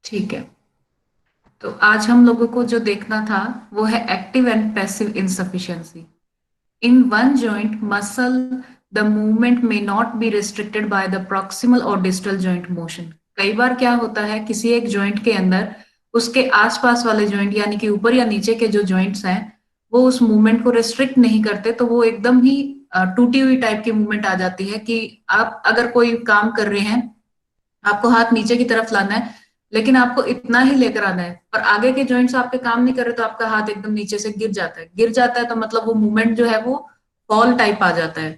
ठीक है। तो आज हम लोगों को जो देखना था वो है active and passive insufficiency. In one joint muscle the movement may not be restricted by the proximal और डिस्टल जॉइंट मोशन। कई बार क्या होता है किसी एक जॉइंट के अंदर उसके आसपास वाले जॉइंट यानी कि ऊपर या नीचे के जो जॉइंट्स हैं वो उस मूवमेंट को रिस्ट्रिक्ट नहीं करते, तो वो एकदम ही टूटी हुई टाइप की मूवमेंट आ जाती है कि आप अगर कोई काम कर रहे हैं, आपको हाथ नीचे की तरफ लाना है लेकिन आपको इतना ही लेकर आना है और आगे के जॉइंट्स आपके काम नहीं कर रहे तो आपका हाथ एकदम नीचे से गिर जाता है। गिर जाता है तो मतलब वो मूवमेंट जो है वो फॉल टाइप आ जाता है।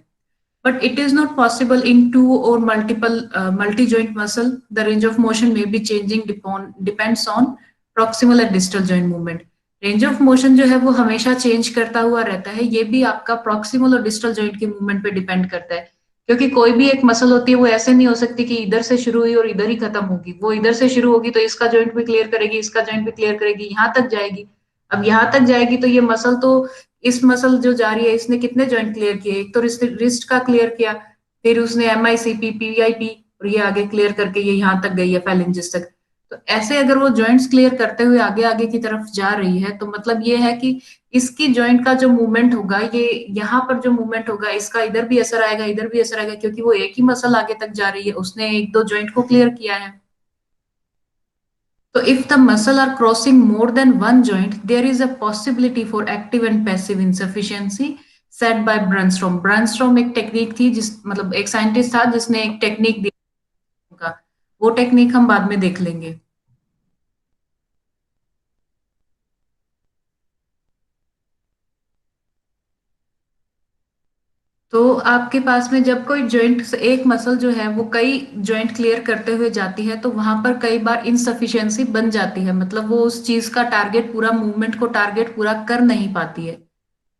But it is not possible in two और multiple multi joint muscle. The range of motion may be changing depends on proximal and distal joint movement. Range of motion जो है वो हमेशा चेंज करता हुआ रहता है, ये भी आपका प्रॉक्सिमल और डिस्टल जॉइंट के मूवमेंट पे डिपेंड करता है। क्योंकि कोई भी एक मसल होती है वो ऐसे नहीं हो सकती कि इधर से शुरू हुई और इधर ही खत्म होगी। वो इधर से शुरू होगी तो इसका जॉइंट भी क्लियर करेगी, इसका जॉइंट भी क्लियर करेगी, यहाँ तक जाएगी। अब यहाँ तक जाएगी तो ये मसल तो, इस मसल जो जा रही है इसने कितने जॉइंट क्लियर किए? एक तो रिस्ट का क्लियर किया, फिर उसने MICP PIP और ये आगे क्लियर करके ये यहाँ तक गई है phalanges तक। तो ऐसे अगर वो जॉइंट्स क्लियर करते हुए आगे आगे की तरफ जा रही है तो मतलब ये है कि इसकी जॉइंट का जो मूवमेंट होगा, ये यहाँ पर जो मूवमेंट होगा इसका इधर भी असर आएगा, इधर भी असर आएगा, क्योंकि वो एक ही मसल आगे तक जा रही है, उसने एक दो जॉइंट को क्लियर किया है। तो if the muscle are crossing more than one joint, there is a possibility for active and passive insufficiency said by Brunstrom. Brunstrom एक टेक्निक थी, जिस मतलब एक साइंटिस्ट था जिसने एक टेक्निक दी का, वो टेक्निक हम बाद में देख लेंगे। तो आपके पास में जब कोई जॉइंट, एक मसल जो है वो कई जॉइंट क्लियर करते हुए जाती है तो वहां पर कई बार इनसफिशियंसी बन जाती है, मतलब वो उस चीज का टारगेट, पूरा मूवमेंट को टारगेट पूरा कर नहीं पाती है।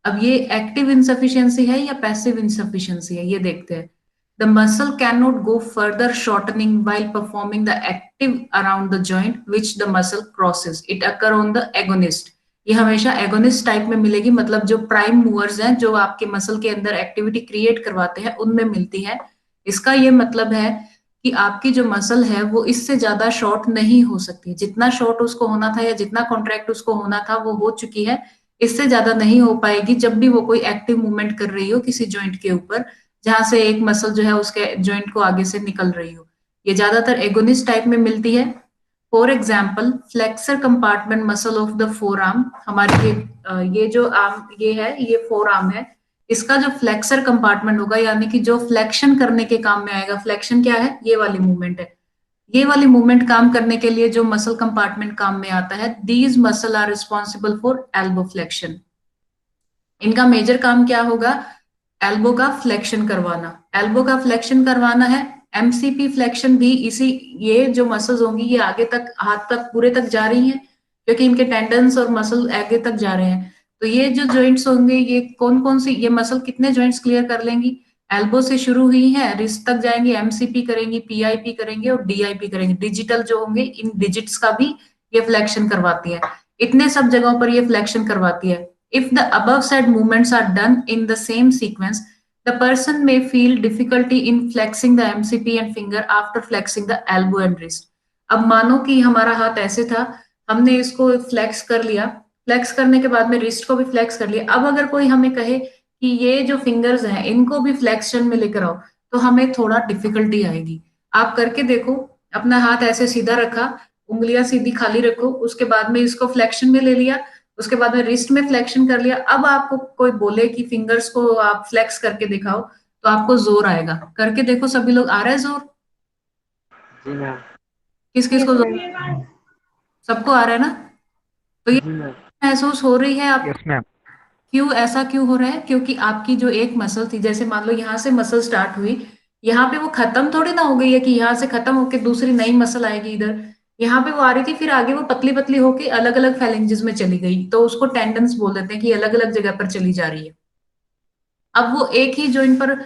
अब ये एक्टिव इनसफिशियंसी है या पैसिव इनसफिशियंसी है, ये देखते हैं। The muscle can not go further shortening while performing the active around the joint which the muscle crosses, it occur on the agonist. ये हमेशा एगोनिस्ट टाइप में मिलेगी, मतलब जो प्राइम मूवर्स हैं जो आपके मसल के अंदर एक्टिविटी क्रिएट करवाते हैं उनमें मिलती है। इसका ये मतलब है कि आपकी जो मसल है वो इससे ज्यादा शॉर्ट नहीं हो सकती। जितना शॉर्ट उसको होना था या जितना कॉन्ट्रैक्ट उसको होना था वो हो चुकी है, इससे ज्यादा नहीं हो पाएगी जब भी वो कोई एक्टिव मूवमेंट कर रही हो किसी जॉइंट के ऊपर, जहां से एक मसल जो है उसके जॉइंट को आगे से निकल रही हो। ये ज्यादातर एगोनिस्ट टाइप में मिलती है। For example flexor compartment muscle of the four arm, हमारी ये जो आर्म ये है, ये फोर आर्म है, इसका जो फ्लेक्सर कंपार्टमेंट होगा यानी कि जो फ्लेक्शन करने के काम में आएगा, फ्लेक्शन क्या है, ये वाली मूवमेंट है, ये वाली मूवमेंट काम करने के लिए जो मसल कंपार्टमेंट काम में आता है, these muscle are responsible for elbow flexion. इनका मेजर काम क्या होगा? एल्बो का फ्लेक्शन करवाना। एल्बो का फ्लेक्शन करवाना है। MCP फ्लेक्शन भी इसी, ये जो मसल्स होंगी ये आगे तक, हाथ तक पूरे तक जा रही हैं क्योंकि इनके टेंडन्स और मसल आगे तक जा रहे हैं। तो ये जो जॉइंट्स होंगे ये कौन कौन सी, ये मसल कितने जॉइंट्स क्लियर कर लेंगी? एल्बो से शुरू हुई है, रिस्ट तक जाएंगी, MCP करेंगी, PIP करेंगे और DIP करेंगे। डिजिटल जो होंगे इन डिजिट्स का भी ये फ्लेक्शन करवाती है। इतने सब जगहों पर ये फ्लेक्शन करवाती है। If the above said movements are done in the same sequence, the person may feel difficulty in flexing the MCP and finger after flexing the elbow and wrist. अब मानो कि हमारा हाथ ऐसे था, हमने इसको फ्लेक्स कर लिया, फ्लेक्स करने के बाद में रिस्ट को भी फ्लेक्स कर लिया। अब अगर कोई हमें कहे कि ये जो फिंगर्स हैं इनको भी फ्लेक्शन में लेकर आओ, तो हमें थोड़ा डिफिकल्टी आएगी। आप करके देखो, अपना हाथ ऐसे सीधा रखा, उंगलियां सीधी खाली रखो, उसके बाद में इसको फ्लेक्शन में ले लिया, उसके बाद में रिस्ट में फ्लेक्शन कर लिया। अब आपको कोई बोले कि फिंगर्स को आप फ्लेक्स करके दिखाओ तो आपको जोर आएगा। करके देखो, सभी लोग, आ रहा है जोर? जी किस किस को जोर? मैम। सबको आ रहा है ना? तो ये जी मैम। महसूस हो रही है आप? Yes ma'am. क्यों ऐसा क्यों हो रहा है? क्योंकि आपकी जो एक मसल थी, जैसे मान लो यहाँ से मसल स्टार्ट हुई, यहाँ पे वो खत्म थोड़ी ना हो गई है कि यहाँ से खत्म होके दूसरी नई मसल आएगी इधर। यहाँ पे वो आ रही थी, फिर आगे वो पतली पतली होके अलग अलग फैलेंजेस में चली गई, तो उसको टेंडेंस बोल देते हैं कि अलग अलग जगह पर चली जा रही है। अब वो एक ही जॉइंट पर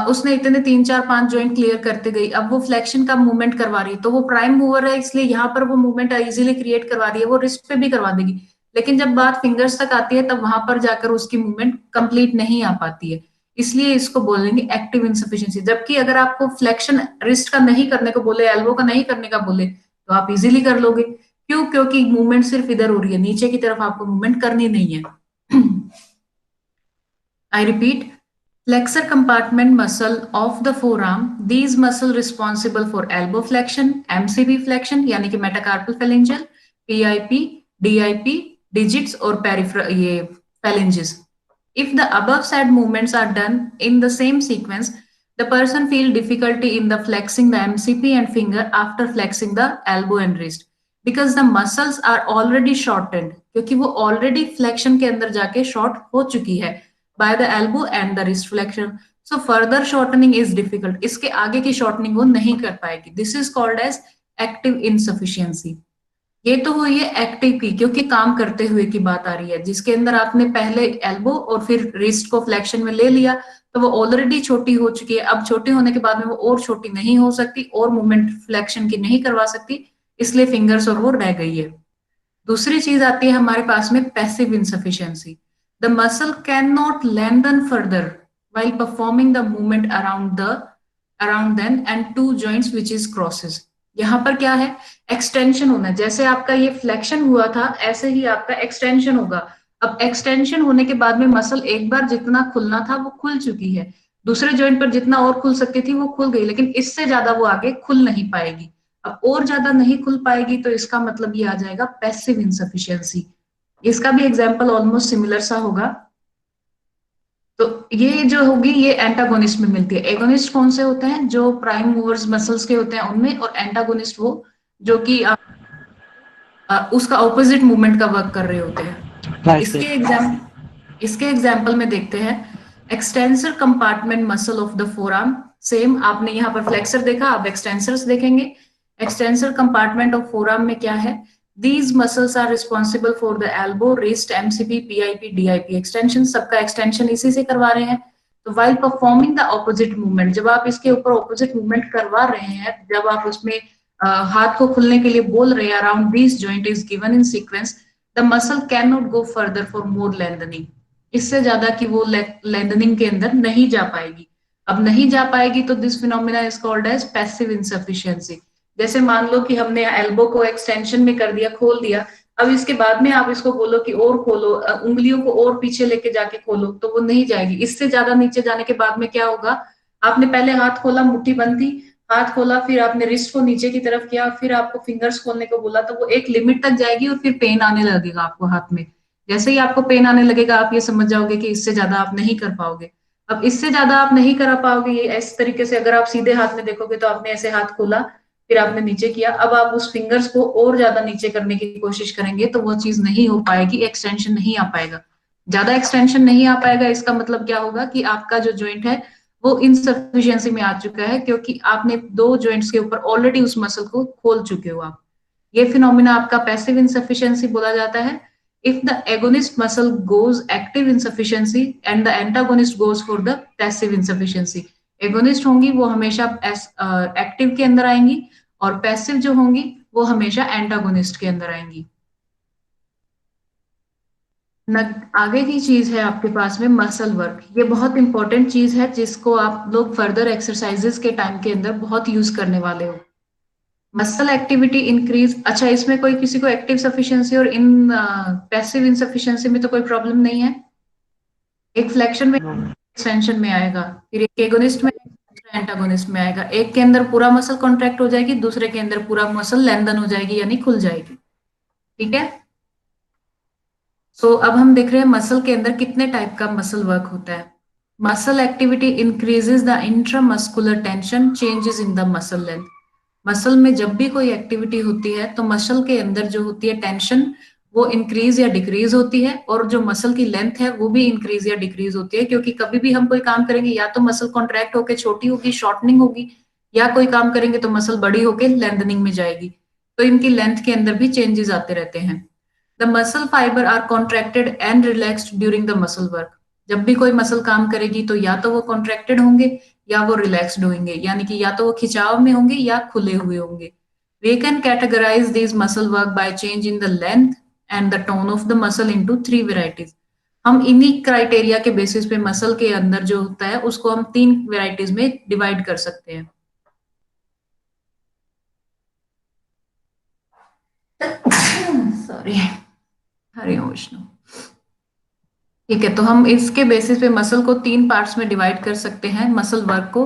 उसने इतने तीन चार पांच जॉइंट क्लियर करते गई, अब वो फ्लेक्शन का मूवमेंट करवा रही है, तो वो प्राइम मूवर है इसलिए यहाँ पर वो मूवमेंट इजीली क्रिएट करवा रही है, वो रिस्ट पे भी करवा देगी। लेकिन जब बात फिंगर्स तक आती है तब वहां पर जाकर उसकी मूवमेंट कंप्लीट नहीं आ पाती है, इसलिए इसको बोलेंगे एक्टिव इनसफिशियंसी। जबकि अगर आपको फ्लेक्शन रिस्ट का नहीं करने को बोले, एल्बो का नहीं करने का बोले, तो आप इजीली कर लोगे। क्यों? क्योंकि मूवमेंट सिर्फ इधर हो रही है, नीचे की तरफ आपको मूवमेंट करनी नहीं है। I repeat, flexor compartment muscle of the forearm, these muscle responsible for elbow flexion, MCB flexion यानी कि metacarpal phalangeal, PIP, DIP, digits और ये phalanges. If the above said movements are done in the same sequence, the person feel difficulty in the flexing the MCP and finger after flexing the elbow and wrist because the muscles are already shortened, क्योंकि वो already flexion के अंदर जाके short हो चुकी है by the elbow and the wrist flexion. So further shortening is difficult. इसके आगे की shortening वो नहीं कर पाएगी. This is called as active insufficiency. ये तो हुई है एक्टिव की, क्योंकि काम करते हुए की बात आ रही है, जिसके अंदर आपने पहले एल्बो और फिर रिस्ट को फ्लेक्शन में ले लिया, तो वो ऑलरेडी छोटी हो चुकी है। अब छोटी होने के बाद में वो और छोटी नहीं हो सकती और मूवमेंट फ्लेक्शन की नहीं करवा सकती, इसलिए फिंगर्स और वो रह गई है। दूसरी चीज आती है हमारे पास में passive insufficiency. The muscle can not lengthen further while performing the movement around them and two joints which is crosses. यहाँ पर क्या है? एक्सटेंशन होना है। जैसे आपका ये फ्लेक्शन हुआ था, ऐसे ही आपका एक्सटेंशन होगा। अब एक्सटेंशन होने के बाद में मसल एक बार जितना खुलना था वो खुल चुकी है, दूसरे जॉइंट पर जितना और खुल सकती थी वो खुल गई, लेकिन इससे ज्यादा वो आगे खुल नहीं पाएगी। अब और ज्यादा नहीं खुल पाएगी तो इसका मतलब ये आ जाएगा पैसिव इंसफिशियंसी। इसका भी एग्जाम्पल ऑलमोस्ट सिमिलर सा होगा। तो ये जो होगी ये एंटागोनिस्ट में मिलती है। एगोनिस्ट कौन से होते हैं? जो प्राइम मूवर्स मसल्स के होते हैं उनमें, और एंटागोनिस्ट वो जो कि उसका ऑपोजिट मूवमेंट का वर्क कर रहे होते हैं। राइट इसके राइट। इसके एग्जाम्पल में देखते हैं। Extensor compartment muscle of the forearm, same आपने यहाँ पर फ्लेक्सर देखा, अब एक्सटेंसर्स देखेंगे। एक्सटेंसर कंपार्टमेंट ऑफ फोरआर्म में क्या है? These muscles are responsible for the elbow, wrist, MCP, PIP, DIP extension। सबका एक्सटेंशन इसी से करवा रहे हैं। तो while performing the opposite movement, जब आप इसके ऊपर ऑपोजिट मूवमेंट करवा रहे हैं, जब आप उसमें हाथ को खुलने के लिए बोल रहे हैं, around this joint is given in sequence, the muscle can not go further for more lengthening. इससे ज्यादा कि वो लेंथनिंग के अंदर नहीं जा पाएगी। अब नहीं जा पाएगी तो this phenomena is called as passive insufficiency. जैसे मान लो कि हमने एल्बो को एक्सटेंशन में कर दिया, खोल दिया, अब इसके बाद में आप इसको बोलो कि और खोलो, उंगलियों को और पीछे लेके जाके खोलो, तो वो नहीं जाएगी। इससे ज्यादा नीचे जाने के बाद में क्या होगा? आपने पहले हाथ खोला, मुट्ठी बंद थी, हाथ खोला, फिर आपने रिस्ट को नीचे की तरफ किया, फिर आपको फिंगर्स खोलने को बोला, तो वो एक लिमिट तक जाएगी और फिर पेन आने लगेगा आपको हाथ में। जैसे ही आपको पेन आने लगेगा आप ये समझ जाओगे कि इससे ज्यादा आप नहीं कर पाओगे। अब इससे ज्यादा आप नहीं कर पाओगे। ये इस तरीके से अगर आप सीधे हाथ में देखोगे तो आपने ऐसे हाथ खोला, फिर आपने नीचे किया, अब आप उस फिंगर्स को और ज्यादा नीचे करने की कोशिश करेंगे तो वो चीज नहीं हो पाएगी, एक्सटेंशन नहीं आ पाएगा। ज्यादा एक्सटेंशन नहीं आ पाएगा, इसका मतलब क्या होगा कि आपका जो जॉइंट है वो इनसफिशियंसी में आ चुका है, क्योंकि आपने दो जॉइंट्स के ऊपर ऑलरेडी उस मसल को खोल चुके हो आप। ये फिनोमिना आपका पैसिव इनसफिशियंसी बोला जाता है। If the agonist muscle goes active insufficiency and the antagonist goes for the passive insufficiency. Agonist होंगी वो हमेशा एक्टिव के अंदर आएंगी, और पैसिव जो होंगी वो हमेशा एंटागोनिस्ट के अंदर आएंगी। आगे की चीज है आपके पास में मसल वर्क। ये बहुत इंपॉर्टेंट चीज है जिसको आप लोग फर्दर एक्सरसाइजेस के टाइम के अंदर बहुत यूज करने वाले हो। Muscle activity increase. अच्छा, इसमें कोई किसी को एक्टिव सफिशिएंसी और इन पैसिव इनसफिशिएंसी में तो कोई प्रॉब्लम नहीं है? एक फ्लेक्शन में, एक्सटेंशन में आएगा, फिर एक एगोनिस्ट में, दूसरा एंटागोनिस्ट में आएगा। एक के अंदर पूरा मसल कॉन्ट्रैक्ट हो जाएगी, दूसरे के अंदर पूरा मसल लेंथन हो जाएगी यानी खुल जाएगी। ठीक है। सो अब हम देख रहे हैं मसल के अंदर कितने टाइप का मसल वर्क होता है। Muscle activity increases the intramuscular tension, changes in the muscle length. Muscle में जब भी कोई एक्टिविटी होती है तो मसल के अंदर जो होती है टेंशन वो इंक्रीज या डिक्रीज होती है, और जो मसल की लेंथ है वो भी इंक्रीज या डिक्रीज होती है, क्योंकि कभी भी हम कोई काम करेंगे या तो मसल कॉन्ट्रैक्ट होकर छोटी होगी, शॉर्टनिंग होगी, या कोई काम करेंगे तो मसल बड़ी होकर लेंथनिंग में जाएगी। तो इनकी लेंथ के अंदर भी चेंजेस आते रहते हैं। The muscle fiber are contracted and relaxed during the muscle work. जब भी कोई मसल काम करेगी तो या तो वो कॉन्ट्रैक्टेड होंगे या वो रिलैक्स्ड होंगे, यानी कि या तो वो खिंचाव में होंगे या खुले हुए होंगे। We can categorize this muscle work by change in the length and the tone of the muscle into three varieties. हम इन्हीं क्राइटेरिया के बेसिस पे मसल के अंदर जो होता है उसको हम तीन वेराइटीज में डिवाइड कर सकते हैं। सॉरी, हरे ओम विष्णु। ठीक है, तो हम इसके बेसिस पे मसल को तीन पार्ट्स में डिवाइड कर सकते हैं, मसल वर्क को।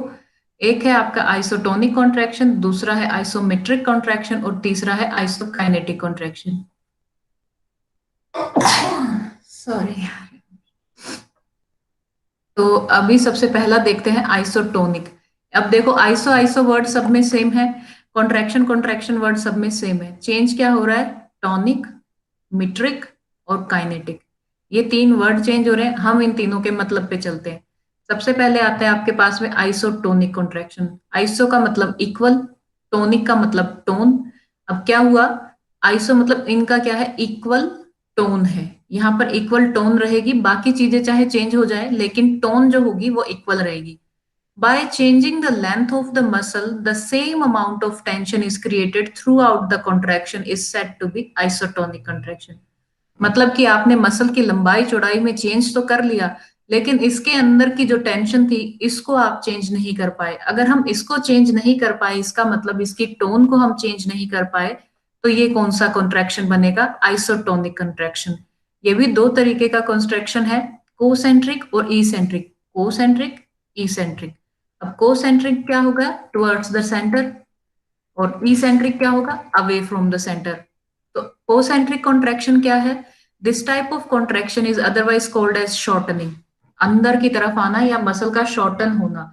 एक है आपका आइसोटोनिक कॉन्ट्रैक्शन, दूसरा है आइसोमेट्रिक कॉन्ट्रैक्शन और तीसरा है आइसोकाइनेटिक कॉन्ट्रैक्शन। सॉरी। तो अभी सबसे पहला देखते हैं आइसोटोनिक। अब देखो, आइसो आइसो वर्ड सब में सेम है, कॉन्ट्रैक्शन कॉन्ट्रैक्शन वर्ड सब में सेम है। चेंज क्या हो रहा है? टॉनिक, मीट्रिक और काइनेटिक, ये तीन वर्ड चेंज हो रहे हैं। हम इन तीनों के मतलब पे चलते हैं। सबसे पहले आता है आपके पास में आइसोटोनिक कॉन्ट्रैक्शन। आइसो का मतलब इक्वल, टोनिक का मतलब टोन। अब क्या हुआ? आइसो मतलब इनका क्या है? इक्वल टोन है। यहाँ पर इक्वल टोन रहेगी, बाकी चीजें चाहे चेंज हो जाए लेकिन टोन जो होगी वो इक्वल रहेगी। By changing the length of the muscle, the same amount of tension is created throughout the contraction is said to be isotonic contraction। मतलब कि आपने मसल की लंबाई चौड़ाई में चेंज तो कर लिया, लेकिन इसके अंदर की जो टेंशन थी इसको आप चेंज नहीं कर पाए। अगर हम इसको चेंज नहीं कर पाए, इसका मतलब इसकी टोन को हम चेंज नहीं कर पाए, तो ये कौन सा कॉन्ट्रैक्शन बनेगा? Isotonic contraction. ये भी दो तरीके का कॉन्ट्रैक्शन है, कोसेंट्रिक और इसेंट्रिक। Concentric, eccentric. अब कोसेंट्रिक क्या होगा? टुवर्ड्स द सेंटर, और इसेंट्रिक क्या होगा? Away from the centre. तो कोसेंट्रिक कॉन्ट्रैक्शन क्या है? This type of contraction is otherwise called as shortening. अंदर की तरफ आना या मसल का शॉर्टन होना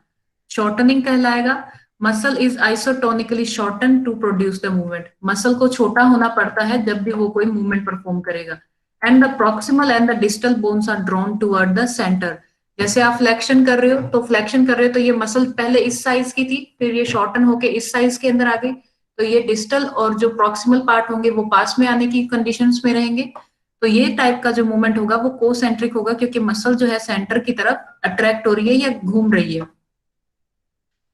शॉर्टनिंग कहलाएगा। Muscle is isotonically shorten to produce the movement. Muscle को छोटा होना पड़ता है जब भी वो कोई मूवमेंट परफॉर्म करेगा। And the proximal and the distal bones are drawn toward the centre. जैसे आप फ्लेक्शन कर रहे हो, तो फ्लेक्शन कर रहे हो तो ये मसल पहले इस साइज की थी, फिर ये शॉर्टन होके इस साइज के अंदर आ गई, तो ये डिस्टल और जो प्रॉक्सिमल पार्ट होंगे वो पास में आने की कंडीशंस में रहेंगे। तो ये टाइप का जो मूवमेंट होगा वो कोसेंट्रिक होगा, क्योंकि मसल जो है सेंटर की तरफ अट्रैक्ट हो रही है या घूम रही है।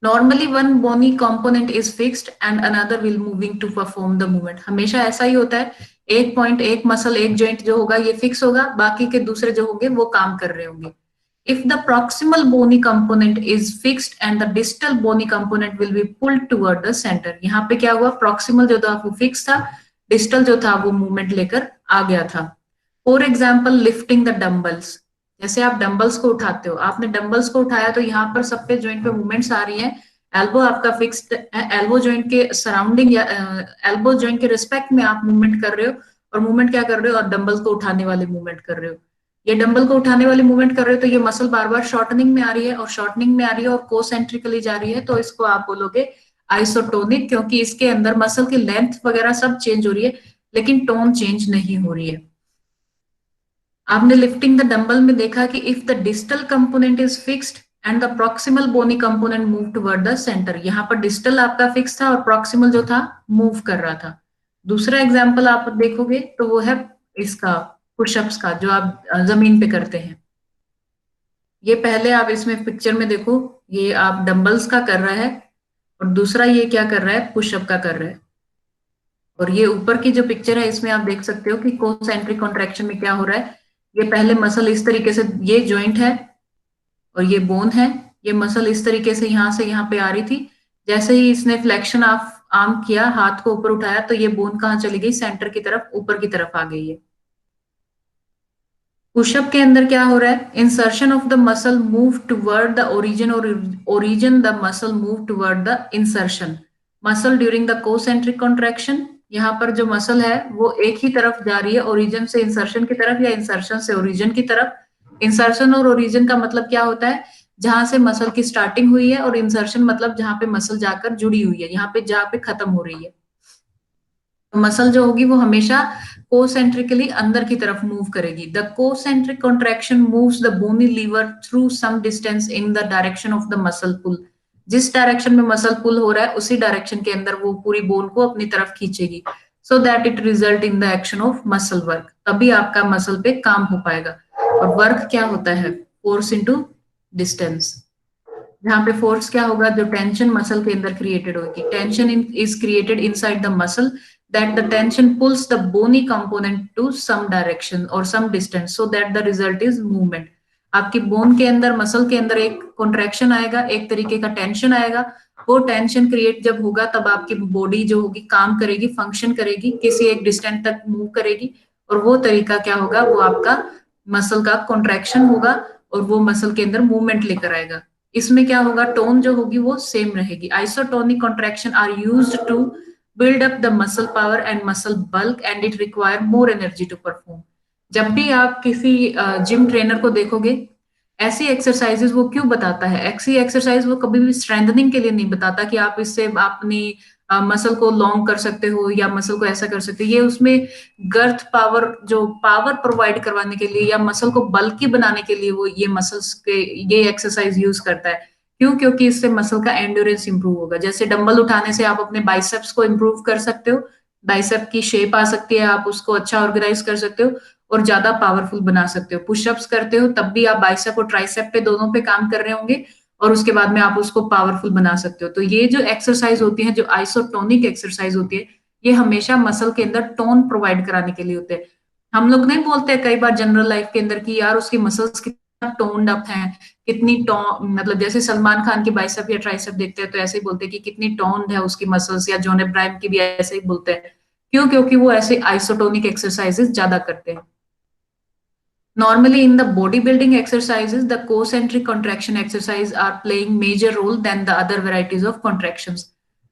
Normally one bony component is fixed and another will moving to perform the movement. हमेशा ऐसा ही होता है, एक पॉइंट, एक मसल, एक जॉइंट जो होगा ये फिक्स होगा, बाकी के दूसरे जो होंगे वो काम कर रहे होंगे। If the proximal bony component is fixed and the distal bony component will be pulled toward the center। यहाँ पे क्या हुआ? proximal जो था वो फिक्स था, distal जो था वो मूवमेंट लेकर आ गया था। For example lifting the dumbbells. जैसे आप डंबल्स को उठाते हो, आपने डंबल्स को उठाया तो यहाँ पर सब पे ज्वाइंट पे मूवमेंट्स आ रही हैं। एल्बो आपका फिक्स्ड है, एल्बो ज्वाइंट के सराउंडिंग या एल्बो ज्वाइंट के रिस्पेक्ट में आप मूवमेंट कर रहे हो, और मूवमेंट क्या कर रहे हो? और डंबल्स को उठाने वाले मूवमेंट कर रहे हो। ये डंबल को उठाने वाली मूवमेंट कर रहे हो तो ये मसल बार बार शॉर्टनिंग में आ रही है, और शॉर्टनिंग में आ रही है और कोसेंट्रिकली जा रही है, तो इसको आप बोलोगे आइसोटोनिक, क्योंकि इसके अंदर मसल की लेंथ वगैरह सब चेंज हो रही है लेकिन टोन चेंज नहीं हो रही है। आपने लिफ्टिंग द डंबल में देखा कि if the distal component is fixed and the proximal bony component move toward the centre. यहाँ पर डिस्टल आपका फिक्स था और प्रॉक्सिमल जो था मूव कर रहा था। दूसरा एग्जाम्पल आप देखोगे तो वो है इसका पुशअप्स का, जो आप जमीन पे करते हैं। ये पहले आप इसमें पिक्चर में देखो, ये आप डंबल्स का कर रहा है, और दूसरा ये क्या कर रहा है? पुशअप का कर रहा है। और ये ऊपर की जो पिक्चर है इसमें आप देख सकते हो कि कोसेंट्रिक कॉन्ट्रैक्शन में क्या हो रहा है। ये पहले मसल इस तरीके से, ये जॉइंट है और ये बोन है, ये मसल इस तरीके से यहाँ पे आ रही थी। जैसे ही इसने फ्लेक्शन ऑफ आर्म किया, हाथ को ऊपर उठाया, तो ये बोन कहाँ चली गई? सेंटर की तरफ, ऊपर की तरफ आ गई है। पुशअप के अंदर क्या हो रहा है? Insertion of the muscle move toward the origin, और origin the muscle move toward the insertion. Muscle during the concentric contraction, यहाँ पर जो मसल है वो एक ही तरफ जा रही है, ओरिजिन से इंसर्शन की तरफ या इंसर्शन से ओरिजिन की तरफ। इंसर्शन और ओरिजिन का मतलब क्या होता है? जहां से मसल की स्टार्टिंग हुई है, और इंसर्शन मतलब जहां पे मसल जाकर जुड़ी हुई है, यहाँ पे जहाँ पे खत्म हो रही है। मसल जो होगी वो हमेशा कोसेंट्रिकली अंदर की तरफ मूव करेगी। The concentric contraction moves the bony lever through some distance in the direction of the muscle pull. जिस डायरेक्शन में मसल पुल हो रहा है उसी डायरेक्शन के अंदर वो पूरी बोन को अपनी तरफ खींचेगी, so that it result in the action of muscle work. तभी आपका मसल पे काम हो पाएगा। और वर्क क्या होता है? Force into distance. जहाँ पे फोर्स क्या होगा? जो टेंशन मसल के अंदर क्रिएटेड होगी। Tension is created inside the muscle, that the tension pulls the bony component to some direction और some distance, so that the result is movement. आपकी बोन के अंदर, मसल के अंदर एक कॉन्ट्रैक्शन आएगा, एक तरीके का टेंशन आएगा, वो टेंशन क्रिएट जब होगा तब आपकी बॉडी जो होगी काम करेगी, फंक्शन करेगी, किसी एक डिस्टेंस तक मूव करेगी, और वो तरीका क्या होगा, वो आपका मसल का कॉन्ट्रैक्शन होगा, और वो मसल के अंदर मूवमेंट लेकर आएगा। इसमें क्या होगा, टोन जो होगी वो सेम रहेगी। Isotonic contraction are used to build up the muscle power and muscle bulk and it require more energy to perform। जब भी आप किसी जिम ट्रेनर को देखोगे, ऐसी एक्सरसाइजेस वो क्यों बताता है, ऐसी एक्सरसाइज वो कभी भी स्ट्रेंथनिंग के लिए नहीं बताता कि आप इससे अपनी मसल को लॉन्ग कर सकते हो या मसल को ऐसा कर सकते हो। ये उसमें गर्थ पावर, जो पावर प्रोवाइड करवाने के लिए या मसल को बल्की बनाने के लिए वो ये मसल्स के ये एक्सरसाइज यूज करता है। क्यों? क्योंकि इससे मसल का एंड्योरेंस इंप्रूव होगा। जैसे डंबल उठाने से आप अपने बाइसेप्स को इंप्रूव कर सकते हो, बाइसेप की शेप आ सकती है, आप उसको अच्छा ऑर्गेनाइज कर सकते हो और ज्यादा पावरफुल बना सकते हो। पुशअप्स करते हो तब भी आप बाइसेप और ट्राइसेप पे दोनों पे काम कर रहे होंगे, और उसके बाद में आप उसको पावरफुल बना सकते हो। तो ये जो एक्सरसाइज होती है, जो आइसोटोनिक एक्सरसाइज होती है, ये हमेशा मसल के अंदर टोन प्रोवाइड कराने के लिए होते हैं। हम लोग नहीं बोलते कई बार जनरल लाइफ के अंदर कि यार उसकी मसल्स कितना टोन्ड अप है, कितनी टोन, मतलब जैसे सलमान खान की बाइसेप या ट्राइसेप देखते हैं तो ऐसे ही बोलते हैं कि कितनी टोन्ड है उसकी मसल्स, या जॉन अब्राहम की भी ऐसे ही बोलते हैं। क्यों? क्योंकि वो ऐसे आइसोटोनिक एक्सरसाइजेस ज्यादा करते हैं। Normally, in the bodybuilding exercises, the concentric contraction exercise are playing major role than the other varieties of contractions।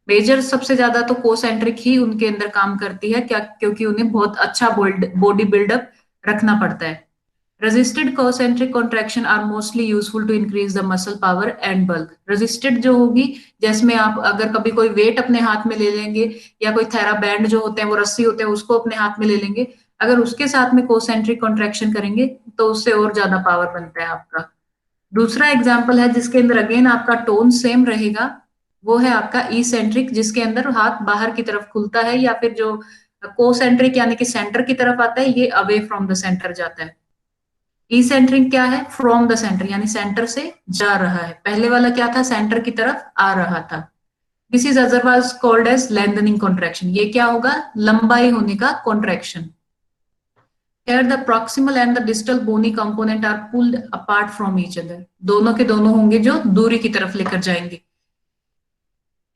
Major सबसे ज्यादा तो कोसेंट्रिक ही उनके अंदर काम करती है, क्या? क्योंकि उन्हें बहुत अच्छा बॉडी बिल्डअप रखना पड़ता है। Resisted concentric contraction are mostly useful to increase the muscle power and bulk। Resisted जो होगी, जिसमें आप अगर कभी कोई वेट अपने हाथ में ले लेंगे, या कोई थेरा बैंड जो होते हैं वो रस्सी होते हैं उसको अपने हाथ में ले लेंगे, अगर उसके साथ में कोसेंट्रिक कॉन्ट्रैक्शन करेंगे तो उससे और ज्यादा पावर बनता है आपका। दूसरा एग्जाम्पल है जिसके अंदर अगेन आपका टोन सेम रहेगा, वो है आपका इसेंट्रिक, जिसके अंदर हाथ बाहर की तरफ खुलता है, या फिर जो कोसेंट्रिक यानी कि सेंटर की तरफ आता है, ये अवे फ्रॉम द सेंटर जाता है। इसेंट्रिक क्या है? फ्रॉम द सेंटर, यानी सेंटर से जा रहा है। पहले वाला क्या था? सेंटर की तरफ आ रहा था। This is otherwise called as lengthening contraction. ये क्या होगा? लंबाई होने का contraction. Here the proximal and the distal bony component are pulled apart from each other। दोनों के दोनों होंगे जो दूरी की तरफ लेकर जाएंगे।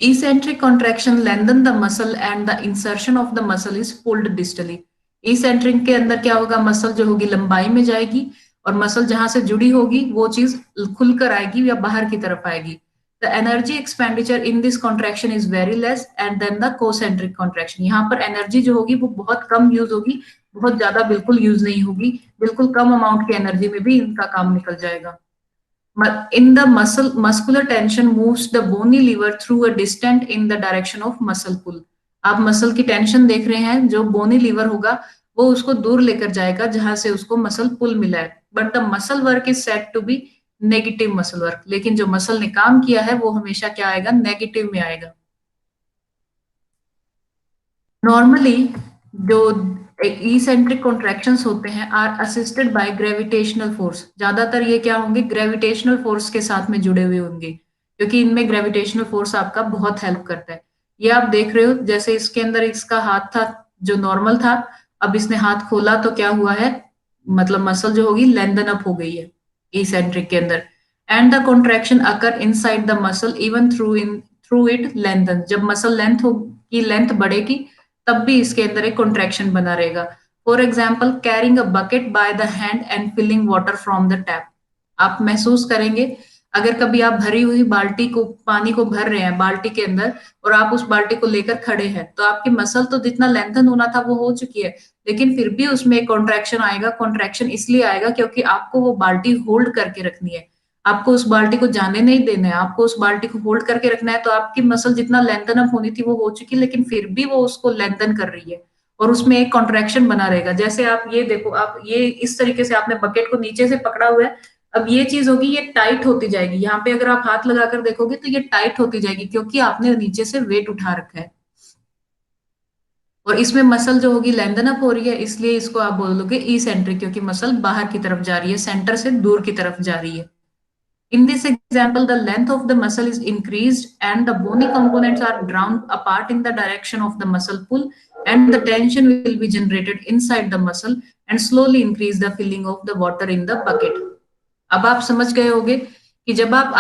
Eccentric contraction lengthen the muscle and the insertion of the muscle is pulled distally। Eccentric के अंदर क्या होगा? मसल जो होगी लंबाई में जाएगी, और मसल जहां से जुड़ी होगी वो चीज खुलकर आएगी या बाहर की तरफ आएगी। The energy expenditure in this contraction is very less and than the concentric contraction। यहाँ पर एनर्जी जो होगी वो बहुत कम यूज होगी, बहुत ज्यादा बिल्कुल यूज नहीं होगी, बिल्कुल कम अमाउंट की एनर्जी में भी इनका काम निकल जाएगा। In the muscular tension moves the bony lever through a distance in the direction of muscle pull। आप मसल की टेंशन देख रहे हैं, जो बोनी लीवर होगा वो उसको दूर लेकर जाएगा जहां से उसको मसल पुल मिला है। But the muscle work is said to be negative muscle work. लेकिन जो मसल ने काम किया है वो हमेशा क्या आएगा? नेगेटिव में आएगा। नॉर्मली जो इसेंट्रिक कॉन्ट्रैक्शंस होते हैं are assisted by gravitational force. ज्यादातर ये क्या होंगे? ग्रेविटेशनल फोर्स के साथ में जुड़े हुए होंगे, क्योंकि इनमें ग्रेविटेशनल फोर्स आपका बहुत हेल्प करता है। ये आप देख रहे हो, जैसे इसके अंदर इसका हाथ था जो नॉर्मल था, अब इसने हाथ खोला तो क्या हुआ है? मतलब मसल जो होगी लेंथन अप हो गई है इसेंट्रिक के अंदर। And the contraction occur inside the muscle even through it lengthen. जब मसल लेंथ की लेंथ बढ़ेगी तब भी इसके अंदर एक कॉन्ट्रैक्शन बना रहेगा। For example carrying a bucket by the hand and filling water from the tap. आप महसूस करेंगे अगर कभी आप भरी हुई बाल्टी को, पानी को भर रहे हैं बाल्टी के अंदर, और आप उस बाल्टी को लेकर खड़े हैं, तो आपकी मसल तो जितना लेंथन होना था वो हो चुकी है, लेकिन फिर भी उसमें एक कॉन्ट्रैक्शन आएगा। कॉन्ट्रैक्शन इसलिए आएगा क्योंकि आपको वो बाल्टी होल्ड करके रखनी है, आपको उस बाल्टी को जाने नहीं देना है, आपको उस बाल्टी को होल्ड करके रखना है। तो आपकी मसल जितना लेंथन अप होनी थी वो हो चुकी, लेकिन फिर भी वो उसको लेंथन कर रही है, और उसमें एक कॉन्ट्रैक्शन बना रहेगा। जैसे आप ये देखो, आप ये इस तरीके से आपने बकेट को नीचे से पकड़ा हुआ है, अब ये चीज होगी, ये टाइट होती जाएगी। यहाँ पे अगर आप हाथ लगाकर देखोगे तो ये टाइट होती जाएगी, क्योंकि आपने नीचे से वेट उठा रखा है, और इसमें मसल जो होगी लेंथन अप हो रही है, इसलिए इसको आप बोलोगे इसेंट्रिक, क्योंकि मसल बाहर की तरफ जा रही है, सेंटर से दूर की तरफ जा रही है। In this example, the length of the muscle is increased and the bony components are drawn apart in the direction of the muscle pull, and the tension will be generated inside the muscle and slowly increase the filling of the water in the bucket। अब आप समझ गए होंगे कि जब आप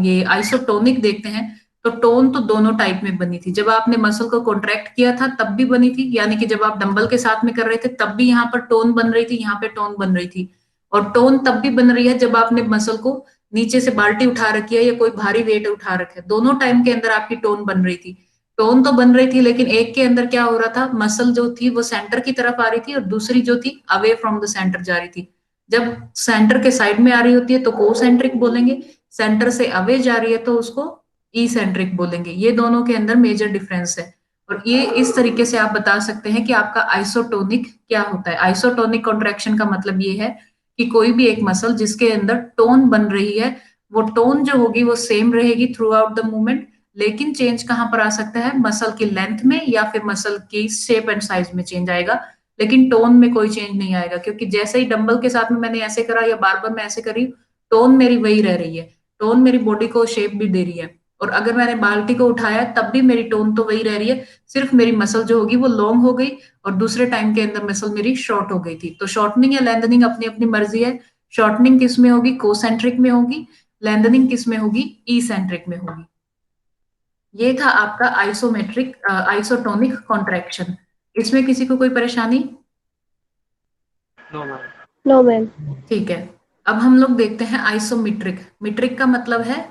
ये isotonic देखते हैं तो टोन तो दोनों टाइप में बनी थी। जब आपने मसल को कॉन्ट्रैक्ट किया था तब भी बनी थी, यानी कि जब आप डंबल के साथ में कर रहे थे तब भी यहाँ पर टोन बन रही थी, यहाँ पे टोन बन रही थी। और टोन तब भी बन रही है जब आपने मसल को नीचे से बाल्टी उठा रखी है या कोई भारी वेट उठा रखा है, दोनों टाइम के अंदर आपकी टोन बन रही थी। टोन तो बन रही थी, लेकिन एक के अंदर क्या हो रहा था, मसल जो थी वो सेंटर की तरफ आ रही थी और दूसरी जो थी अवे फ्रॉम द सेंटर जा रही थी। जब सेंटर के साइड में आ रही होती है तो कोसेंट्रिक बोलेंगे, सेंटर से अवे जा रही है तो उसको इसेंट्रिक बोलेंगे। ये दोनों के अंदर मेजर डिफरेंस है। और ये इस तरीके से आप बता सकते हैं कि आपका आइसोटोनिक क्या होता है। आइसोटोनिक कॉन्ट्रैक्शन का मतलब ये है कि कोई भी एक मसल जिसके अंदर टोन बन रही है, वो टोन जो होगी वो सेम रहेगी थ्रू आउट द मूवमेंट, लेकिन चेंज कहाँ पर आ सकता है, मसल की लेंथ में या फिर मसल की शेप एंड साइज में चेंज आएगा, लेकिन टोन में कोई चेंज नहीं आएगा। क्योंकि जैसे ही डंबल के साथ में मैंने ऐसे करा या बार बार मैं ऐसे करी, टोन मेरी वही रह रही है, टोन मेरी बॉडी को शेप भी दे रही है। और अगर मैंने बाल्टी को उठाया तब भी मेरी टोन तो वही रह रही है, सिर्फ मेरी मसल जो होगी वो लॉन्ग हो गई और दूसरे टाइम के अंदर मसल मेरी शॉर्ट हो गई थी। तो शॉर्टनिंग या लेंथनिंग अपनी अपनी मर्जी है। शॉर्टनिंग किस में होगी, कोसेंट्रिक में होगी। लेंथनिंग किस में होगी, इसेंट्रिक में होगी। ये था आपका आइसोमेट्रिक आइसोटोनिक कॉन्ट्रैक्शन। इसमें किसी को कोई परेशानी? No ma'am. No ma'am. ठीक है। अब हम लोग देखते हैं आइसोमेट्रिक। मीट्रिक का मतलब है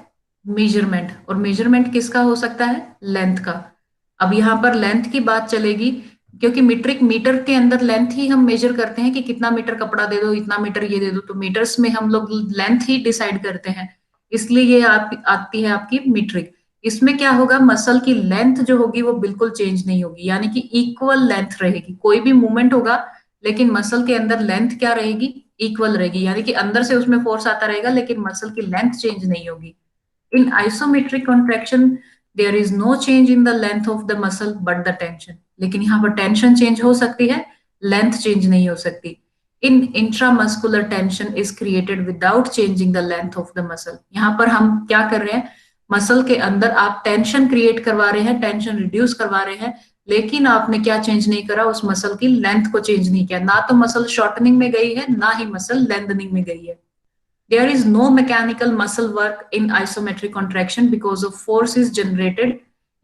मेजरमेंट, और मेजरमेंट किसका हो सकता है, लेंथ का। अब यहाँ पर लेंथ की बात चलेगी, क्योंकि मीट्रिक मीटर के अंदर लेंथ ही हम मेजर करते हैं कि कितना मीटर कपड़ा दे दो, इतना मीटर ये दे दो, तो मीटर्स में हम लोग लेंथ ही डिसाइड करते हैं। इसलिए ये आती है आपकी मीट्रिक। इसमें क्या होगा, मसल की लेंथ जो होगी वो बिल्कुल चेंज नहीं होगी, यानी कि इक्वल लेंथ रहेगी। कोई भी मूवमेंट होगा लेकिन मसल के अंदर लेंथ क्या रहेगी, इक्वल रहेगी, यानी कि अंदर से उसमें फोर्स आता रहेगा लेकिन मसल की लेंथ चेंज नहीं होगी। In isometric contraction there is no change in the length of the muscle but the tension. लेकिन यहाँ पर टेंशन चेंज हो सकती है, लेंथ चेंज नहीं हो सकती। In intramuscular tension is created without changing the length of the muscle. यहाँ पर हम क्या कर रहे हैं, मसल के अंदर आप टेंशन क्रिएट करवा रहे हैं, टेंशन रिड्यूस करवा रहे हैं, लेकिन आपने क्या चेंज नहीं करा, उस मसल की लेंथ को चेंज नहीं किया। ना तो मसल शॉर्टनिंग में गई है, ना ही मसल लेंथनिंग में गई है। There is no mechanical muscle work in isometric contraction because of force is generated।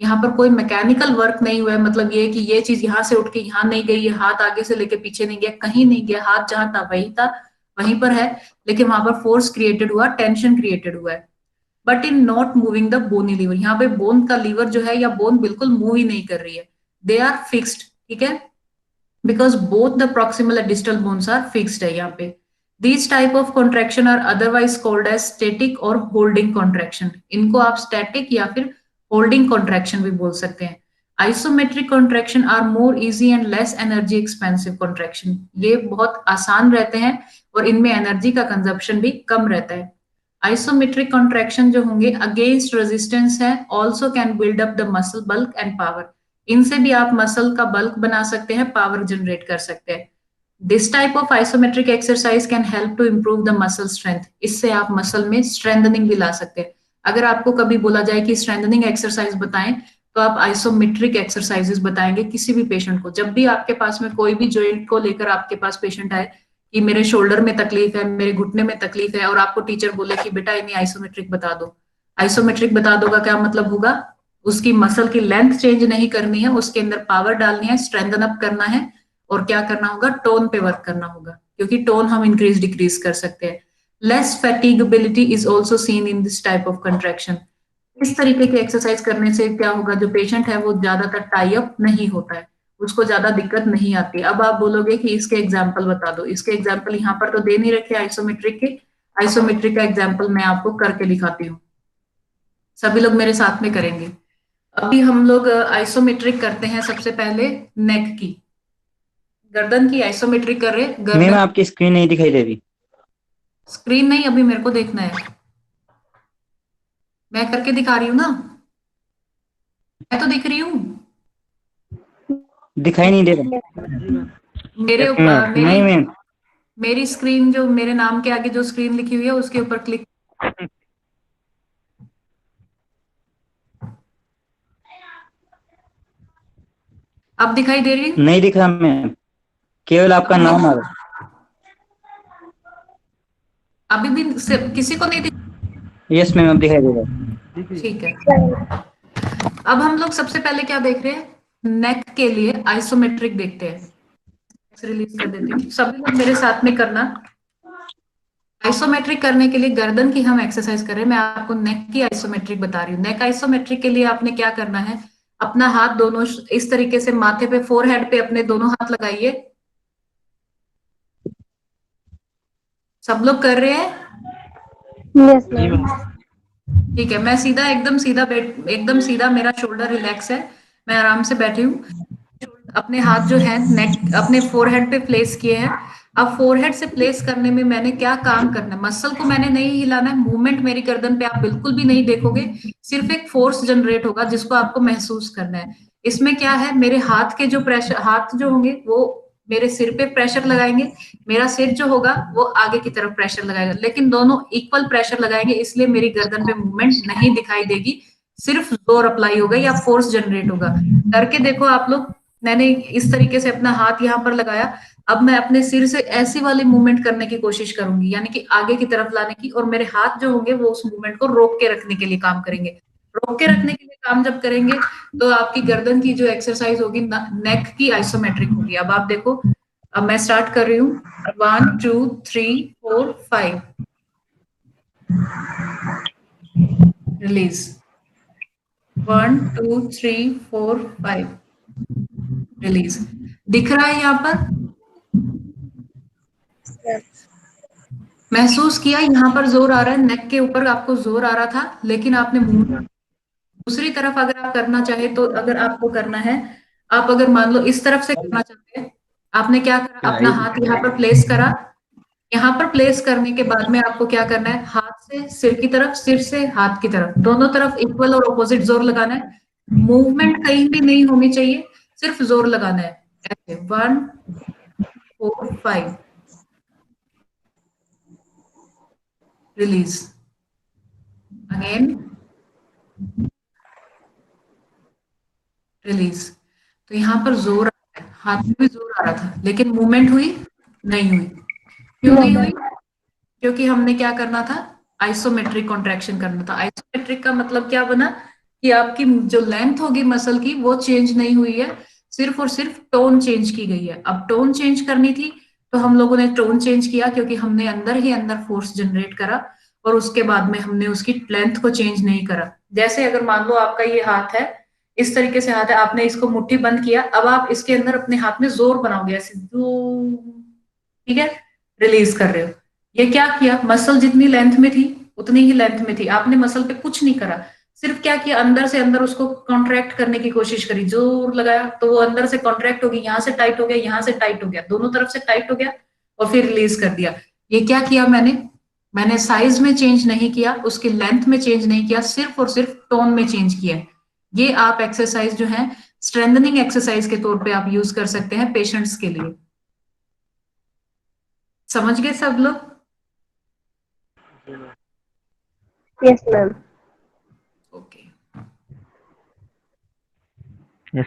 यहाँ पर कोई मैकेनिकल वर्क नहीं हुआ है, मतलब ये कि ये चीज यहाँ से उठ के यहाँ नहीं गई, ये हाथ आगे से लेके पीछे नहीं गया, कहीं नहीं गया, हाथ जहां था वही था, वहीं पर है, लेकिन वहां पर फोर्स क्रिएटेड हुआ, टेंशन क्रिएटेड हुआ है। But in not moving the bony lever, यहाँ पे बोन का लीवर जो है या बोन बिल्कुल मूव ही नहीं कर रही है, दे आर फिक्स्ड। ठीक है, because both the proximal and distal bones are fixed है यहाँ पे। These type of contraction are otherwise called as static और holding contraction। इनको आप static या फिर holding contraction भी बोल सकते हैं। Isometric contraction are more easy and less energy expensive contraction। ये बहुत आसान रहते हैं और इनमें एनर्जी का कंजप्शन भी कम रहता है। Isometric contraction जो होंगे against resistance है, also can build up the muscle bulk and power। इनसे भी आप मसल का बल्क बना सकते हैं, पावर जनरेट कर सकते हैं। This type of isometric exercise can help to improve the muscle strength। इससे आप मसल में स्ट्रेंथनिंग भी ला सकते हैं। अगर आपको कभी बोला जाए कि स्ट्रेंथनिंग एक्सरसाइज बताएं, तो आप आइसोमेट्रिक एक्सरसाइजेस बताएंगे किसी भी पेशेंट को। जब भी आपके पास में कोई भी जॉइंट को लेकर आपके पास पेशेंट आए कि मेरे शोल्डर में तकलीफ है, मेरे घुटने में तकलीफ है, और आपको टीचर बोले कि बेटा इन्हें आइसोमेट्रिक बता दो। आइसोमेट्रिक बता दो का क्या मतलब होगा, उसकी मसल की लेंथ चेंज नहीं करनी है, उसके अंदर पावर डालनी है, स्ट्रेंथन अप करना है, और क्या करना होगा, टोन पे वर्क करना होगा, क्योंकि टोन हम इंक्रीज डिक्रीज कर सकते हैं। Less fatigability is also seen in this type of contraction. इस तरीके की एक्सरसाइज करने से क्या होगा, जो पेशेंट है वो ज्यादातर टाई अप नहीं होता है, उसको ज्यादा दिक्कत नहीं आती। अब आप बोलोगे कि इसके एग्जाम्पल बता दो, इसके एग्जाम्पल यहाँ पर तो दे नहीं रखे आइसोमेट्रिक के। आइसोमेट्रिक का एग्जाम्पल मैं आपको करके दिखाती हूँ, सभी लोग मेरे साथ में करेंगे। अभी हम लोग आइसोमेट्रिक करते हैं सबसे पहले नेक की, गर्दन की आइसोमेट्रिक कर रहे। मैम गर्दन आपकी स्क्रीन नहीं दिखाई दे रही। स्क्रीन नहीं, अभी मेरे को देखना है, मैं करके दिखा रही हूँ ना, मैं तो दिख रही हूँ। दिखाई नहीं दे रहा। मेरे नहीं ऊपर मैम। मेरी स्क्रीन जो मेरे नाम के आगे जो स्क्रीन लिखी हुई है उसके ऊपर क्लिक। अब दिखाई दे रही? नहीं दिख रहा मैम, केवल आपका नाम आ रहा। अभी भी किसी को नहीं दिख? यस मैम अब दिखाई दे रहा। ठीक है, अब हम लोग सबसे पहले क्या देख रहे हैं, नेक के लिए आइसोमेट्रिक देखते हैं। रिलीज कर देती हूँ, सभी लोग मेरे साथ में करना। आइसोमेट्रिक करने के लिए गर्दन की हम एक्सरसाइज कर रहे हैं, मैं आपको नेक की आइसोमेट्रिक बता रही हूँ। नेक आइसोमेट्रिक के लिए आपने क्या करना है, अपना हाथ दोनों इस तरीके से माथे पे, फोरहेड पे अपने दोनों हाथ लगाइए। सब लोग कर रहे हैं? यस जी मैम। मैम। ठीक है, मैं सीधा एकदम सीधा एकदम सीधा, मेरा शोल्डर रिलैक्स है, मैं आराम से बैठी हूँ। अपने हाथ जो है नेक अपने फोरहेड पे प्लेस किए हैं। अब फोरहेड से प्लेस करने में मैंने क्या काम करना है, मसल को मैंने नहीं हिलाना है, मूवमेंट मेरी गर्दन पे आप बिल्कुल भी नहीं देखोगे, सिर्फ एक फोर्स जनरेट होगा जिसको आपको महसूस करना है। इसमें क्या है, मेरे हाथ के जो प्रेशर, हाथ जो होंगे वो मेरे सिर पे प्रेशर लगाएंगे, मेरा सिर जो होगा वो आगे की तरफ प्रेशर लगाएगा, लेकिन दोनों इक्वल प्रेशर लगाएंगे, इसलिए मेरी गर्दन पे मूवमेंट नहीं दिखाई देगी, सिर्फ जोर अप्लाई होगा या फोर्स जनरेट होगा। करके देखो आप लोग। मैंने इस तरीके से अपना हाथ यहाँ पर लगाया, अब मैं अपने सिर से ऐसी वाली मूवमेंट करने की कोशिश करूंगी, यानी कि आगे की तरफ लाने की, और मेरे हाथ जो होंगे वो उस मूवमेंट को रोक के रखने के लिए काम करेंगे। रोक के रखने के लिए काम जब करेंगे तो आपकी गर्दन की जो एक्सरसाइज होगी, नेक की आइसोमेट्रिक होगी। अब आप देखो, अब मैं स्टार्ट कर रही हूँ, 1 2 3 4 5, रिलीज, 1 2 3 4 5, रिलीज। दिख रहा है यहाँ पर? महसूस किया यहाँ पर जोर आ रहा है, नेक के ऊपर आपको जोर आ रहा था, लेकिन आपने मूव। दूसरी तरफ अगर आप करना चाहे तो, अगर आपको करना है, आप अगर मान लो इस तरफ से करना चाहते हैं, आपने क्या करा, अपना हाथ यहाँ पर प्लेस करा। यहाँ पर प्लेस करने के बाद में आपको क्या करना है, हाथ से सिर की तरफ, सिर से हाथ की तरफ, दोनों तरफ इक्वल और ऑपोजिट जोर लगाना है। मूवमेंट कहीं भी नहीं होनी चाहिए, सिर्फ जोर लगाना है। ऐसे 1 4 5, रिलीज, अगेन, रिलीज। तो यहाँ पर जोर आ रहा है, हाथ में भी जोर आ रहा था, लेकिन मूवमेंट हुई नहीं हुई। क्यों नहीं हुई? क्योंकि हमने क्या करना था, आइसोमेट्रिक कॉन्ट्रैक्शन करना था। आइसोमेट्रिक का मतलब क्या बना, कि आपकी जो लेंथ होगी मसल की वो चेंज नहीं हुई है, सिर्फ और सिर्फ टोन चेंज की गई है। अब टोन चेंज करनी थी तो हम लोगों ने टोन चेंज किया, क्योंकि हमने अंदर ही अंदर फोर्स जनरेट करा, और उसके बाद में हमने उसकी लेंथ को चेंज नहीं करा। जैसे अगर मान लो आपका ये हाथ है, इस तरीके से हाथ है, आपने इसको मुट्ठी बंद किया, अब आप इसके अंदर अपने हाथ में जोर बनाओगे ऐसे, ठीक है, रिलीज कर रहे हो। ये क्या किया, मसल जितनी लेंथ में थी उतनी ही लेंथ में थी, आपने मसल पे कुछ नहीं करा, सिर्फ क्या किया, अंदर से अंदर उसको कॉन्ट्रैक्ट करने की कोशिश करी, जोर लगाया तो वो अंदर से कॉन्ट्रैक्ट होगी, यहाँ से टाइट हो गया, यहाँ से टाइट हो गया, दोनों तरफ से टाइट हो गया, और फिर रिलीज कर दिया। ये क्या किया मैंने साइज में चेंज नहीं किया, उसकी लेंथ में चेंज नहीं किया, सिर्फ और सिर्फ टोन में चेंज किया है। ये आप एक्सरसाइज जो है स्ट्रेंथनिंग एक्सरसाइज के तौर पे आप यूज कर सकते हैं पेशेंट्स के लिए। समझ गए सब लोग? जी मैम। Yes ma'am.